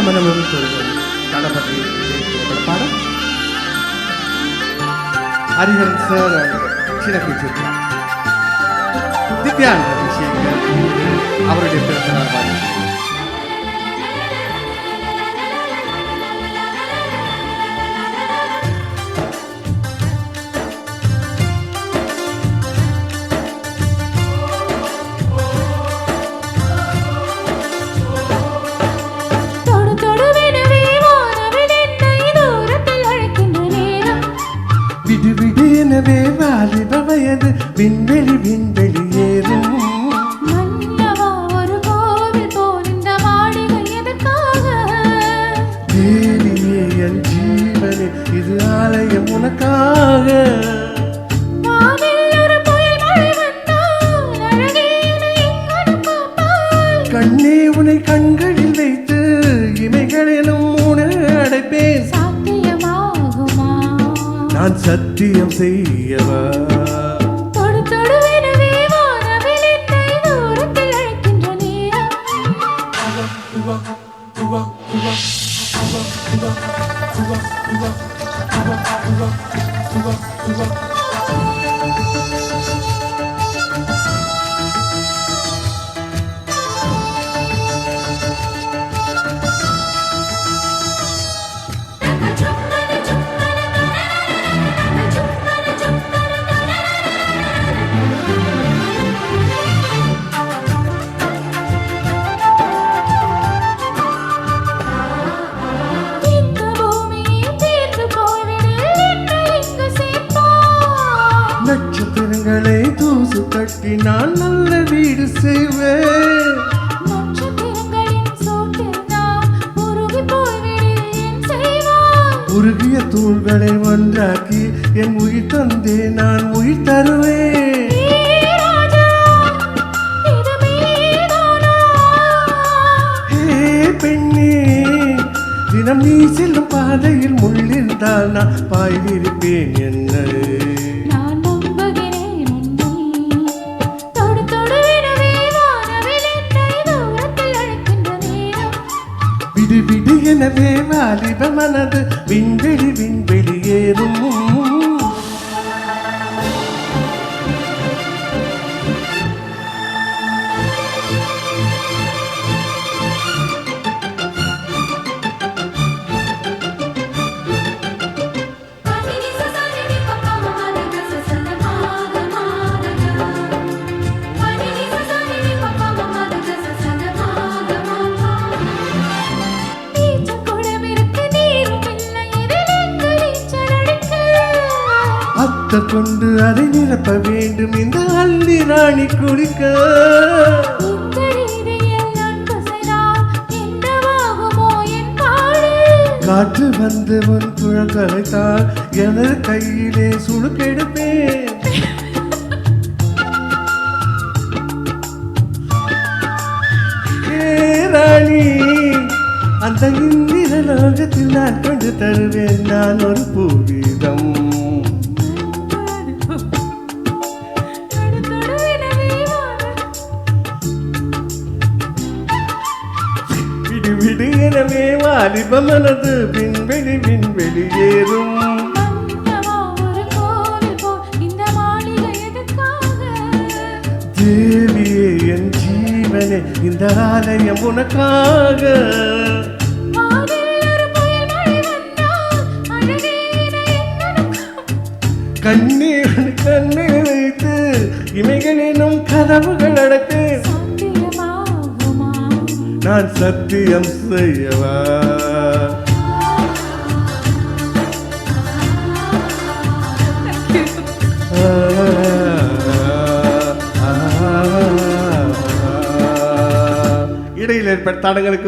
மனமும் தொழுவோம். தளபதி பாடம் ஹரிஹரன் சார் சிறப்பு சித்ரா திவ்யான் அபிஷேகர் அவருடைய பிறந்தநாள் வாழ்த்து. விடு எனவே வாலிப வயது விண்வெளி விண்வெளி ஏறும் தேவியே என் ஜீவனே இது ஆலயம் உனக்காக. கண்ணே உனை கண்களில் வைத்து இமைகளிலும் அடைப்பேன். நான் சத்தியம் செய்யவா நட்சத்திரங்களை தூசு தட்டி நான் நல்ல வீடு செய்வேன். உருகிய தூள்களை ஒன்றாக்கி என் உயிர் தந்தே நான் உயிர் தருவேன். பெண்ணே தினம் நீ செல்லும் பாதையில் முள்ளிருந்தால் நான் பாய்விருப்பேன். என்ன விடு விடு எனவே வாலிப மனது விண்வெளி விண்வெளி ஏறும். கொண்டு அதை நிரப்ப வேண்டும் இந்த அள்ளி ராணி குடிக்க. காற்று வந்து உன் குழக்கலைத்தால் எனது கையிலே சுழுக்கெடுப்பேன். ராணி அந்த இந்திர லோகத்தில் நான் கொண்டு தருவேன் நான் ஒரு பூவீதம். விடு எனவே வாலிப மனது விண்வெளி விண்வெளி ஏறும். தேவியே என் ஜீவனே இந்த ஆலயம் உனக்காக. கண்ணே கண்ணை வைத்து இமைகளினும் கதவுகள் அடக்கு. நான் சத்தியம் செய்யவா இடையில் ஏற்பட்ட தடங்களுக்கு